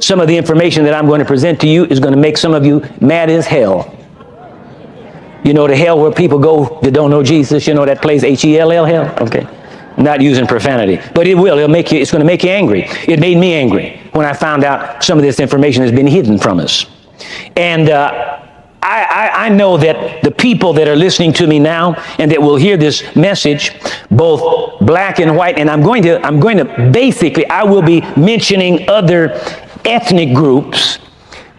Some of the information that I'm going to present to you is going to make some of you mad as hell. You know the hell where people go that don't know Jesus? You know that place, H-E-L-L, hell? Okay. Not using profanity, but it will. It's going to make you angry. It made me angry when I found out some of this information has been hidden from us. And I know that the people that are listening to me now and that will hear this message, both black and white, and I'm going to basically, I will be mentioning other ethnic groups,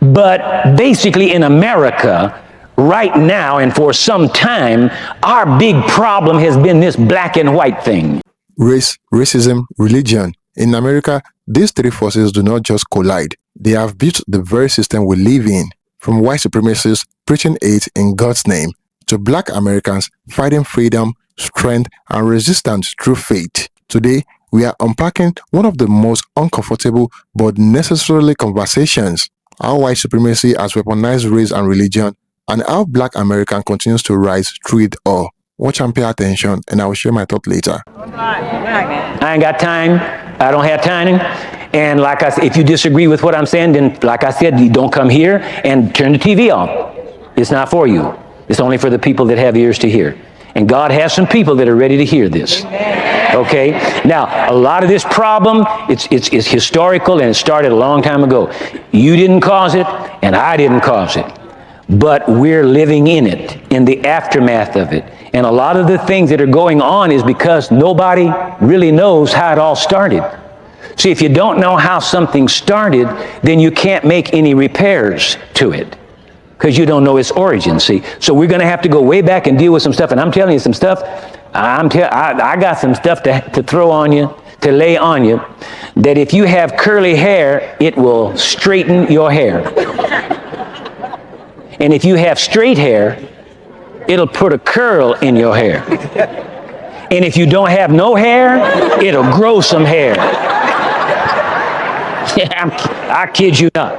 but basically in America, right now and for some time, our big problem has been this black and white thing. Race, racism, religion. In America, these three forces do not just collide. They have built the very system we live in. From white supremacists preaching hate in God's name, to black Americans fighting freedom, strength, and resistance through faith. Today, we are unpacking one of the most uncomfortable but necessarily conversations: how white supremacy has weaponized race and religion, and how black American continues to rise through it all. Watch and pay attention, and I will share my thought later. I ain't got time. I don't have time. And like I said, if you disagree with what I'm saying, then like I said, you don't come here and turn the TV off. It's not for you. It's only for the people that have ears to hear. And God has some people that are ready to hear this. Okay? Now, a lot of this problem, it's historical, and it started a long time ago. You didn't cause it, and I didn't cause it. But we're living in it, in the aftermath of it. And a lot of the things that are going on is because nobody really knows how it all started. See, if you don't know how something started, then you can't make any repairs to it, because you don't know its origin, see. So we're going to have to go way back and deal with some stuff. And I'm telling you some stuff, I got some stuff to throw on you, to lay on you, that if you have curly hair, it will straighten your hair. And if you have straight hair, it'll put a curl in your hair. And if you don't have no hair, it'll grow some hair. Yeah, I kid you not.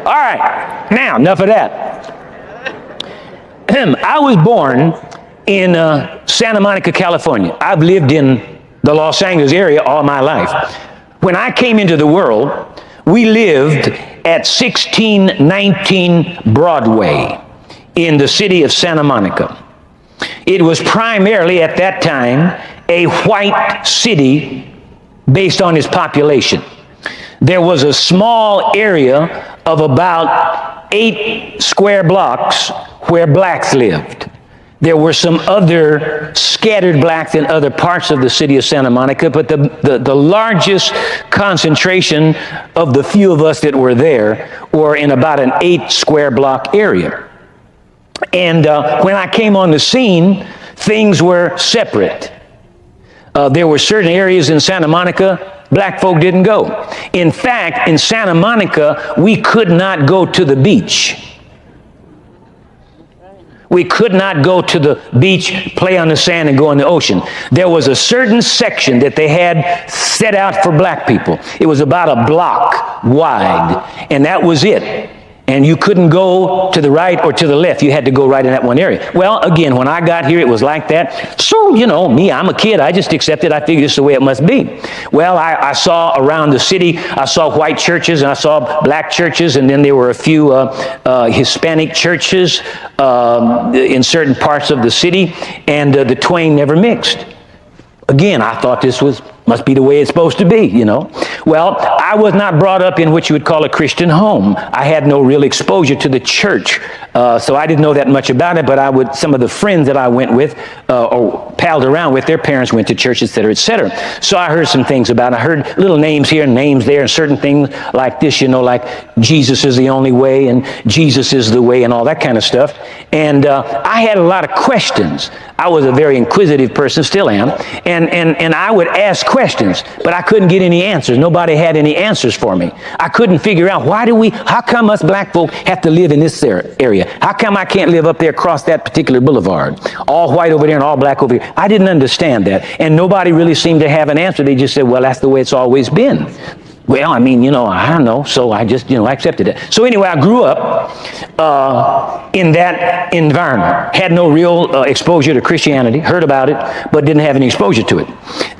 All right, now, enough of that. I was born in Santa Monica, California. I've lived in the Los Angeles area all my life. When I came into the world, we lived at 1619 Broadway in the city of Santa Monica. It was primarily at that time a white city based on its population. There was a small area of about 8 square blocks where blacks lived. There were some other scattered blacks in other parts of the city of Santa Monica, but the largest concentration of the few of us that were there were in about an 8 square block area. And when I came on the scene, things were separate. There were certain areas in Santa Monica black folk didn't go. In fact, in Santa Monica, we could not go to the beach. We could not go to the beach, play on the sand, and go in the ocean. There was a certain section that they had set out for black people. It was about a block wide, and that was it. And you couldn't go to the right or to the left. You had to go right in that one area. Well, again, when I got here, it was like that. So, you know, me, I'm a kid. I just accepted. I figured this is the way it must be. Well, I saw around the city, I saw white churches, and I saw black churches, and then there were a few Hispanic churches in certain parts of the city, and the twain never mixed. Again, I thought this must be the way it's supposed to be, you know. Well, I was not brought up in what you would call a Christian home. I had no real exposure to the church, so I didn't know that much about it, but some of the friends that I went with or palled around with, their parents went to church, et cetera, et cetera. So I heard some things about it. I heard little names here and names there and certain things like this, you know, like Jesus is the only way and Jesus is the way and all that kind of stuff. And I had a lot of questions. I was a very inquisitive person, still am, and I would ask questions, but I couldn't get any answers. Nobody had any answers for me. I couldn't figure out how come us black folk have to live in this area? How come I can't live up there across that particular boulevard? All white over there and all black over here. I didn't understand that, and nobody really seemed to have an answer. They just said, well, that's the way it's always been. Well, I mean, you know, I don't know, so I just, you know, accepted it. So anyway, I grew up in that environment. Had no real exposure to Christianity, heard about it, but didn't have any exposure to it.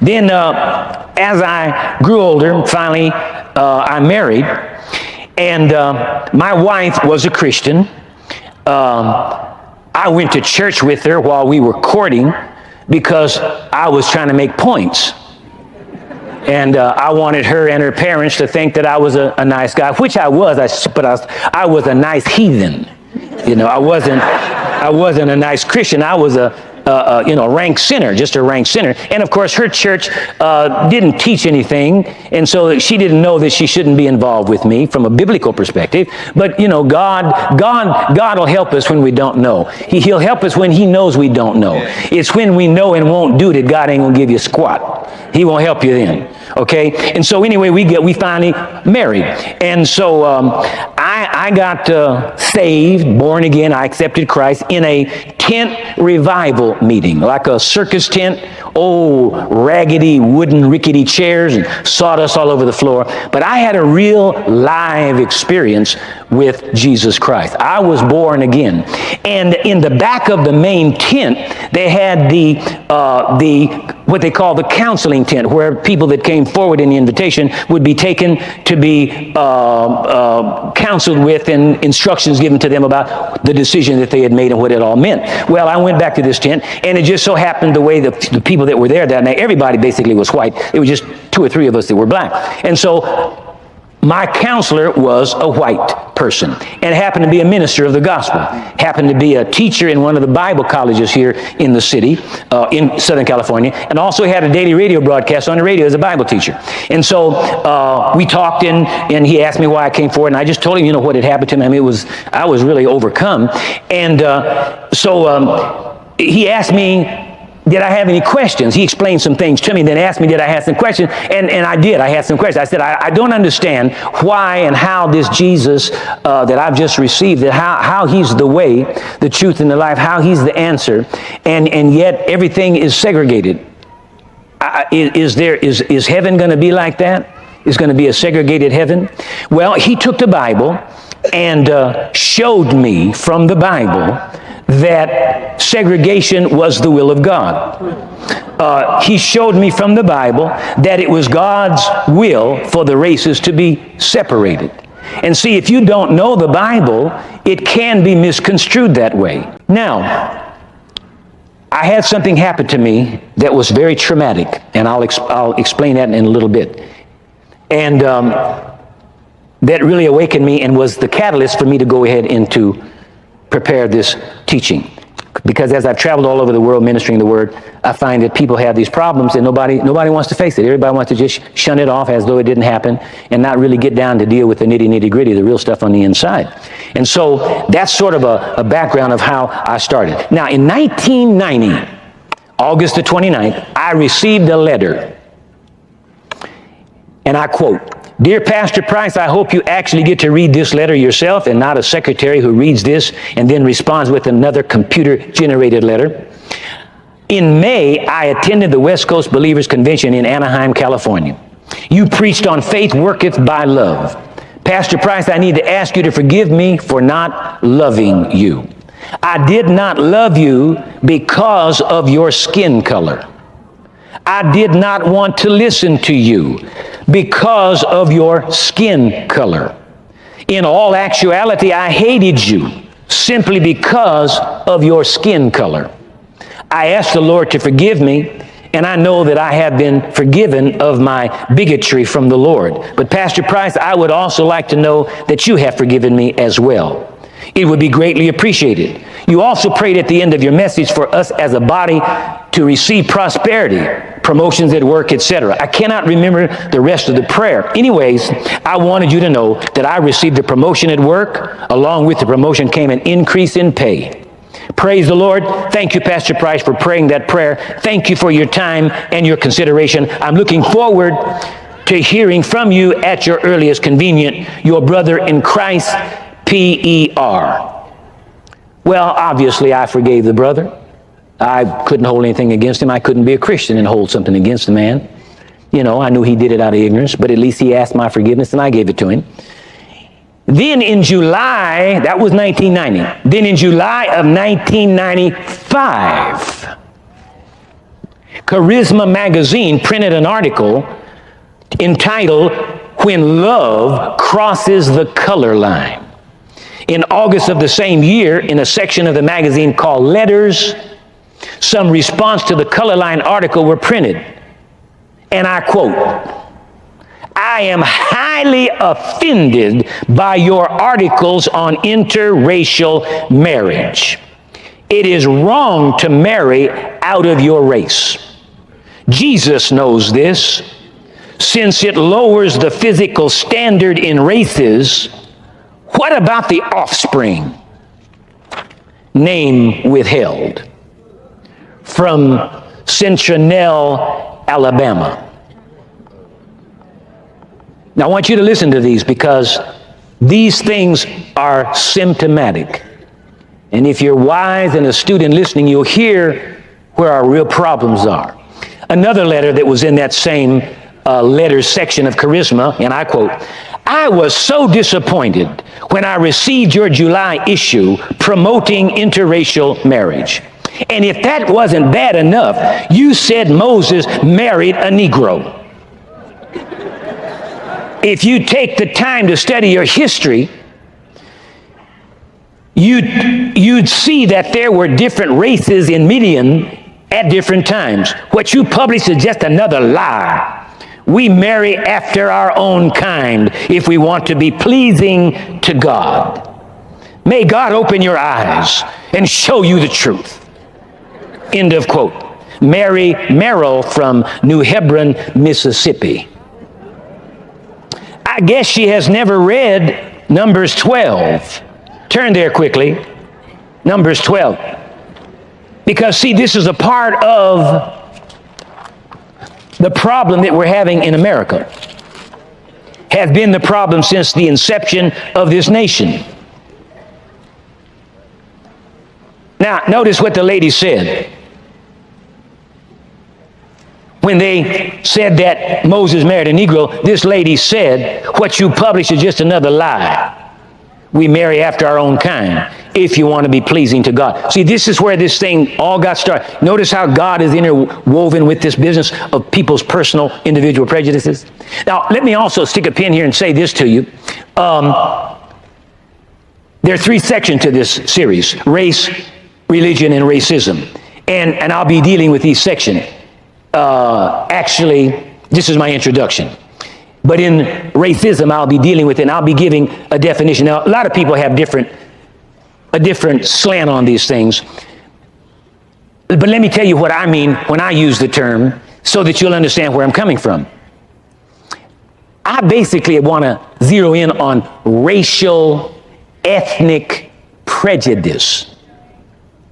Then as I grew older, finally I married, And my wife was a Christian. I went to church with her while we were courting because I was trying to make points. And I wanted her and her parents to think that I was a nice guy, which I was. I was a nice heathen. You know, I wasn't a nice Christian. I was a rank sinner, just a rank sinner. And of course, her church didn't teach anything, and so she didn't know that she shouldn't be involved with me from a biblical perspective. But you know, God will help us when we don't know. He'll help us when He knows we don't know. It's when we know and won't do that God ain't gonna give you squat. He won't help you then. Okay, and so anyway, we finally married, and so I got saved, born again. I accepted Christ in a tent revival meeting, like a circus tent, old raggedy wooden rickety chairs and sawdust all over the floor. But I had a real live experience with Jesus Christ. I was born again, and in the back of the main tent, they had the what they call the counseling tent, where people that came forward in the invitation would be taken to be counseled with and instructions given to them about the decision that they had made and what it all meant. Well, I went back to this tent, and it just so happened the way the people that were there that night, everybody basically was white. It was just 2 or 3 of us that were black. And so my counselor was a white person and happened to be a minister of the gospel, happened to be a teacher in one of the Bible colleges here in the city, in Southern California, and also had a daily radio broadcast on the radio as a Bible teacher. And so we talked, and he asked me why I came forward, and I just told him, you know, what had happened to me. I mean, I was really overcome. And so he asked me, did I have any questions? He explained some things to me, then asked me, did I have some questions? And I did. I had some questions. I said, I don't understand why and how this Jesus that I've just received, that how He's the way, the truth, and the life, how He's the answer, and yet everything is segregated. Is heaven going to be like that? Is going to be a segregated heaven? Well, he took the Bible and showed me from the Bible that segregation was the will of God. He showed me from the Bible that it was God's will for the races to be separated. And see, if you don't know the Bible, it can be misconstrued that way. Now, I had something happen to me that was very traumatic, and I'll explain that in a little bit. And that really awakened me and was the catalyst for me to go ahead and to prepare this teaching. Because as I've traveled all over the world ministering the Word, I find that people have these problems and nobody wants to face it. Everybody wants to just shun it off as though it didn't happen and not really get down to deal with the nitty-gritty, the real stuff on the inside. And so that's sort of a background of how I started. Now, in 1990, August the 29th, I received a letter. And I quote, "Dear Pastor Price, I hope you actually get to read this letter yourself and not a secretary who reads this and then responds with another computer-generated letter. In May, I attended the West Coast Believers Convention in Anaheim, California. You preached on faith worketh by love. Pastor Price, I need to ask you to forgive me for not loving you. I did not love you because of your skin color. I did not want to listen to you because of your skin color. In all actuality, I hated you simply because of your skin color. I asked the Lord to forgive me, and I know that I have been forgiven of my bigotry from the Lord. But Pastor Price, I would also like to know that you have forgiven me as well. It would be greatly appreciated. You also prayed at the end of your message for us as a body to receive prosperity, promotions at work, etc. I cannot remember the rest of the prayer. Anyways, I wanted you to know that I received a promotion at work. Along with the promotion came an increase in pay. Praise the Lord. Thank you, Pastor Price, for praying that prayer. Thank you for your time and your consideration. I'm looking forward to hearing from you at your earliest convenience. Your brother in Christ, P.E.R. Well, obviously, I forgave the brother. I couldn't hold anything against him. I couldn't be a Christian and hold something against the man. You know, I knew he did it out of ignorance, but at least he asked my forgiveness and I gave it to him. Then in July, that was 1990. Then in July of 1995, Charisma magazine printed an article entitled, when love crosses the color line. In August of the same year, in a section of the magazine called Letters, some response to the color line article were printed. And I quote, "I am highly offended by your articles on interracial marriage. It is wrong to marry out of your race. Jesus knows this. Since it lowers the physical standard in races, what about the offspring? Name withheld." From Centinel, Alabama. Now I want you to listen to these because these things are symptomatic. And if you're wise and astute in listening, you'll hear where our real problems are. Another letter that was in that same letters section of Charisma, and I quote, "I was so disappointed when I received your July issue promoting interracial marriage. And if that wasn't bad enough, you said Moses married a Negro. If you take the time to study your history, you'd see that there were different races in Midian at different times. What you publish is just another lie. We marry after our own kind if we want to be pleasing to God. May God open your eyes and show you the truth." End of quote. Mary Merrill from New Hebron, Mississippi. I guess she has never read Numbers 12. Turn there quickly. Numbers 12. Because, see, this is a part of the problem that we're having in America. Has been the problem since the inception of this nation. Now, notice what the lady said. When they said that Moses married a Negro, this lady said, "What you publish is just another lie. We marry after our own kind if you want to be pleasing to God." See, this is where this thing all got started. Notice how God is interwoven with this business of people's personal, individual prejudices. Now, let me also stick a pin here and say this to you. There are three sections to this series: race, religion, and racism. And I'll be dealing with each section. Actually, this is my introduction. But in racism, I'll be dealing with it, and I'll be giving a definition. Now, a lot of people have a different slant on these things. But let me tell you what I mean when I use the term so that you'll understand where I'm coming from. I basically want to zero in on racial, ethnic prejudice.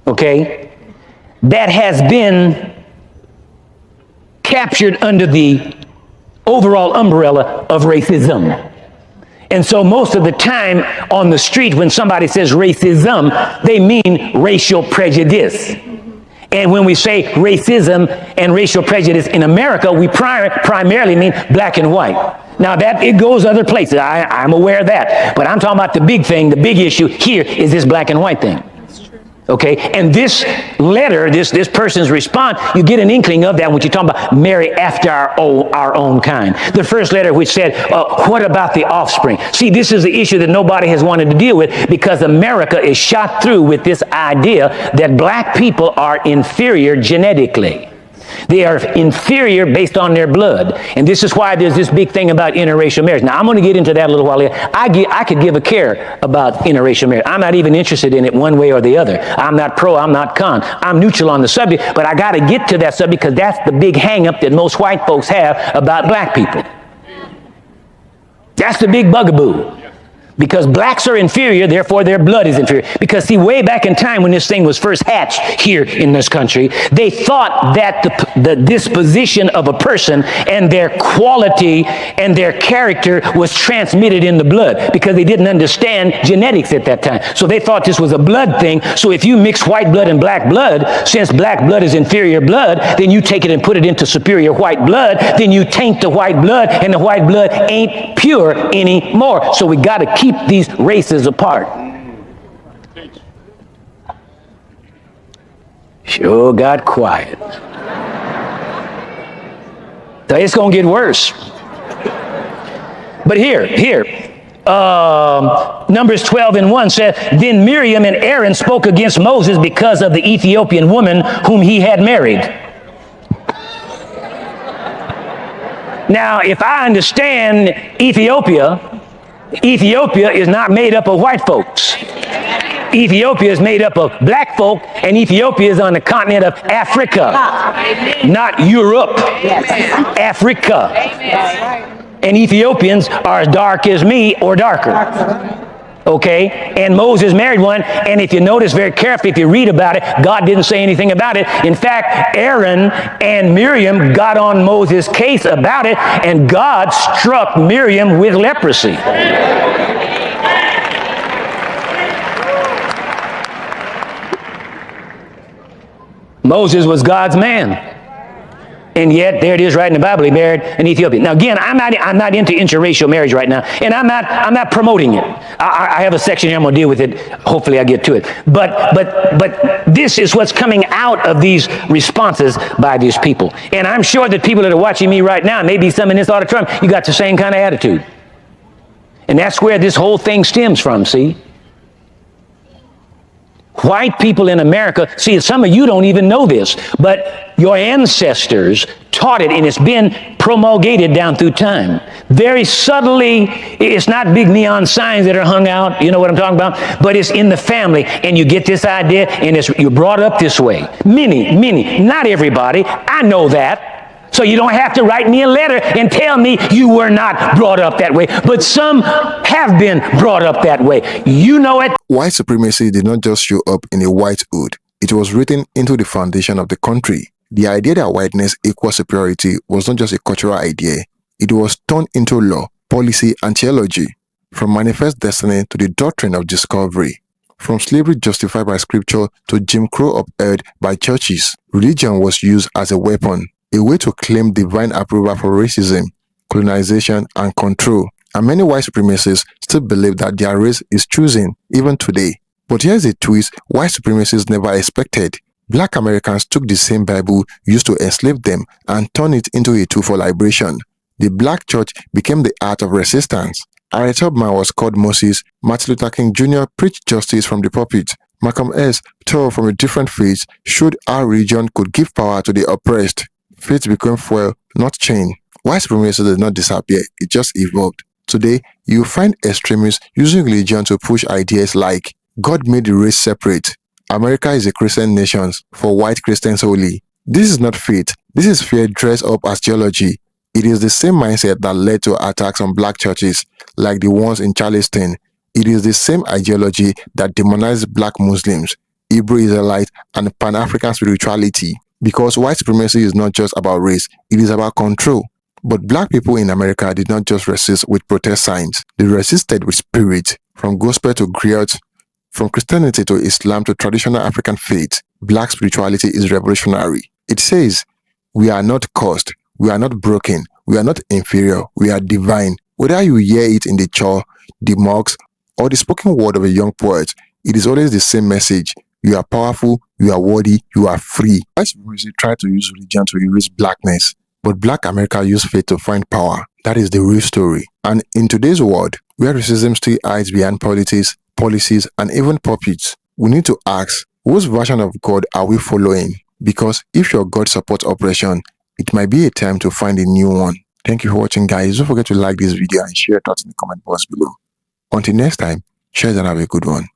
Okay? That has been captured under the overall umbrella of racism. And so most of the time on the street when somebody says racism, they mean racial prejudice. And when we say racism and racial prejudice in America, we primarily mean black and white. Now that it goes other places, I'm aware of that. But I'm talking about the big thing, the big issue here is this black and white thing. Okay, and this letter, this person's response, you get an inkling of that when you talk about marry after our own kind. The first letter which said, what about the offspring? See, this is the issue that nobody has wanted to deal with because America is shot through with this idea that black people are inferior genetically. They are inferior based on their blood. And this is why there's this big thing about interracial marriage. Now, I'm going to get into that a little while later. I could give a care about interracial marriage. I'm not even interested in it one way or the other. I'm not pro, I'm not con. I'm neutral on the subject, but I got to get to that subject because that's the big hang-up that most white folks have about black people. That's the big bugaboo. Because blacks are inferior, therefore their blood is inferior. Because see, way back in time when this thing was first hatched here in this country, they thought that the disposition of a person and their quality and their character was transmitted in the blood because they didn't understand genetics at that time. So they thought this was a blood thing. So if you mix white blood and black blood, since black blood is inferior blood, then you take it and put it into superior white blood, then you taint the white blood and the white blood ain't pure anymore. So we got to keep these races apart. Sure got quiet. So it's going to get worse. But here, Numbers 12:1 says, then Miriam and Aaron spoke against Moses because of the Ethiopian woman whom he had married. Now, if I understand Ethiopia is not made up of white folks. Ethiopia is made up of black folk, and Ethiopia is on the continent of Africa, not Europe. Africa. And Ethiopians are as dark as me or darker. Okay? And Moses married one, and if you notice very carefully, if you read about it, God didn't say anything about it. In fact, Aaron and Miriam got on Moses' case about it, and God struck Miriam with leprosy. Moses was God's man. And yet, there it is right in the Bible, he married an Ethiopian. Now again, I'm not into interracial marriage right now, and I'm not promoting it. I have a section here, I'm going to deal with it. Hopefully I get to it. But this is what's coming out of these responses by these people. And I'm sure that people that are watching me right now, maybe some in this auditorium, you got the same kind of attitude. And that's where this whole thing stems from, see? White people in America, see, some of you don't even know this, but your ancestors taught it, and it's been promulgated down through time. Very subtly, it's not big neon signs that are hung out, you know what I'm talking about, but it's in the family, and you get this idea, and you're brought up this way. Many, not everybody, I know that. So you don't have to write me a letter and tell me you were not brought up that way. But some have been brought up that way. You know it. White supremacy did not just show up in a white hood. It was written into the foundation of the country. The idea that whiteness equals superiority was not just a cultural idea. It was turned into law, policy, and theology. From manifest destiny to the doctrine of discovery. From slavery justified by scripture to Jim Crow upheld by churches, religion was used as a weapon. A way to claim divine approval for racism, colonization, and control. And many white supremacists still believe that their race is choosing, even today. But here's a twist white supremacists never expected. Black Americans took the same Bible used to enslave them and turned it into a tool for liberation. The black church became the art of resistance. A top man was called Moses. Martin Luther King Jr. preached justice from the pulpit. Malcolm X, though from a different faith, showed how religion could give power to the oppressed. Faith became fuel, not chain. White supremacy did not disappear, it just evolved. Today, you find extremists using religion to push ideas like God made the race separate. America is a Christian nation, for white Christians only. This is not faith, this is fear dressed up as theology. It is the same mindset that led to attacks on black churches, like the ones in Charleston. It is the same ideology that demonized black Muslims, Hebrew Israelites, and Pan-African spirituality. Because white supremacy is not just about race, it is about control. But black people in America did not just resist with protest signs. They resisted with spirit. From gospel to griot, from Christianity to Islam to traditional African faith, black spirituality is revolutionary. It says, we are not cursed, we are not broken, we are not inferior, we are divine. Whether you hear it in the church, the mosque, or the spoken word of a young poet, it is always the same message. You are powerful, you are worthy, you are free. White supremacy tried to use religion to erase blackness, but black America used faith to find power. That is the real story. And in today's world, where racism still hides behind politics, policies, and even puppets, we need to ask, whose version of God are we following? Because if your God supports oppression, it might be a time to find a new one. Thank you for watching, guys. Don't forget to like this video and share your thoughts in the comment box below. Until next time, cheers and have a good one.